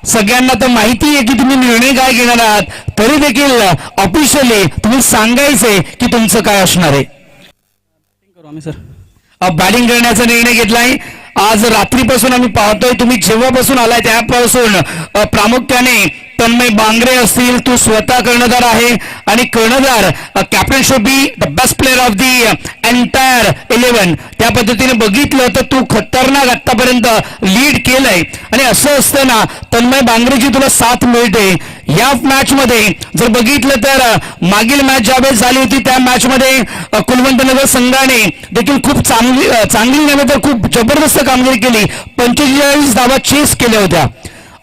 सगळ्यांना तर माहिती आहे की तुम्ही निर्णय काय घेणार आहात, तरी देखील ऑफिशियली तुम्ही सांगायचंय की तुमचं काय असणार आहे. करू आम्ही सर. बॅटिंग करण्याचा निर्णय घेतलाय. आज रात्रीपासून आम्ही पाहतोय, तुम्ही जेव्हापासून आलाय त्यापासून प्रामुख्याने तन्मय बांगरे असतील, तू स्वतः कर्णधार आहे आणि कर्णधार captain should be the best player of the entire 11. त्या पद्धतीने बघितलं तर तू खतरनाक आतापर्यंत लीड केलंय आणि असं असतं ना, तन्मय बांगरेची तुला साथ मिळते या मॅच मध्ये. जर बघितलं तर मागील मॅच ज्यावेळेस झाली होती त्या मॅच मध्ये कुलवंतनगर संघाने देखील खूप चांगली नव्हे तर खूप जबरदस्त कामगिरी केली. 45 धावा चेस केल्या होत्या.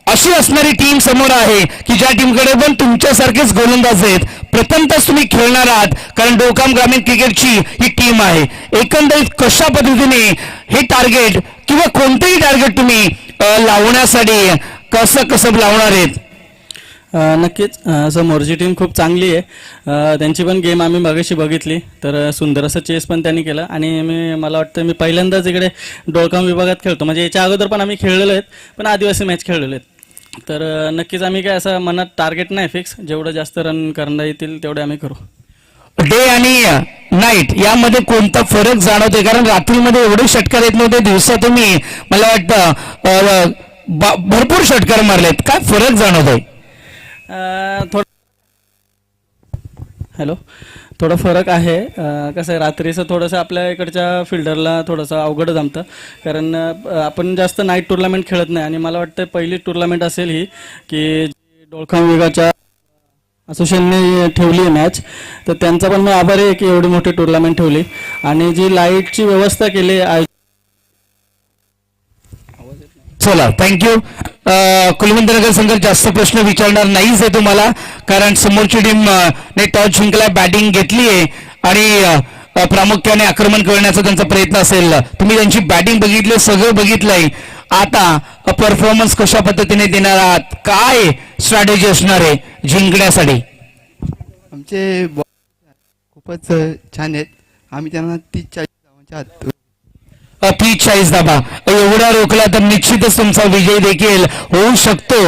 अशी असणारी टीम समोर आहे की ज्या टीमकडे पण तुमच्यासारखेच गोलंदाज आहेत. प्रथमतच तुम्ही खेळणार आहात, कारण डोकाम ग्रामीण क्रिकेटची ही टीम आहे. एकंदरीत कशा पद्धतीने हे टार्गेट किंवा कोणतेही टार्गेट तुम्ही लावण्यासाठी कसं लावणार आहेत? नक्कीच समोरची टीम खूप चांगली आहे. त्यांची पण गेम आम्ही मगाशी बघितली, तर सुंदर असं चेस पण त्यांनी केलं. आणि मला वाटतं मी पहिल्यांदाच इकडे डोळकाम विभागात खेळतो, म्हणजे याच्या अगोदर पण आम्ही खेळलेलो आहेत, पण आदिवासी मॅच खेळलेलो आहेत. तर नक्कीच आम्ही काय असं मनात टार्गेट नाही फिक्स, जेवढं जास्त रन करता येतील तेवढे आम्ही करू. डे आणि नाईट यामध्ये कोणता फरक जाणवतोय? कारण रात्रीमध्ये एवढे षटकार येत नव्हते, दिवसा तुम्ही मला वाटतं भरपूर षटकार मारलेत. काय फरक जाणवतोय? थोडा फरक आहे. कसं आहे, रात्रीचं थोडंसं आपल्या इकडच्या फिल्डरला थोडंसं अवघड जमतं, कारण आपण जास्त नाईट टुर्नामेंट खेळत नाही. आणि मला वाटतं पहिली टुर्नामेंट असेल ही की डोळखाम विभागाच्या असोसिएशनने ठेवली आहे मॅच, तर त्यांचा पण मी आभारी आहे की एवढी मोठी टुर्नामेंट ठेवली. आणि जी लाईटची व्यवस्था केली. चला, थँक्यू. कुलवंतनगर संघ जास्त प्रश्न विचारणार नाहीच आहे तुम्हाला, कारण समोरची टीम ने टॉस जिंकला, बॅटिंग घेतली आहे आणि प्रामुख्याने आक्रमण करण्याचा त्यांचा प्रयत्न असेल. तुम्ही त्यांची बॅटिंग बघितली, सगळं बघितलंय. आता परफॉर्मन्स कशा पद्धतीने देणार आहात, काय स्ट्रॅटेजी असणार आहे जिंकण्यासाठी? आमचे खूपच छान आहेत. आम्ही त्यांना 30-40 धावांच्या आत 30-40 धाबा एवढा रोखला तर निश्चितच तुमचा विजय देखील होऊ शकतो.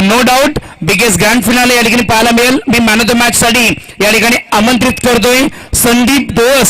No doubt biggest grand finale या ठिकाणी पाहायला मिळेल. मी मॅन ऑफ द मॅच साठी या ठिकाणी आमंत्रित करतोय संदीप दोस.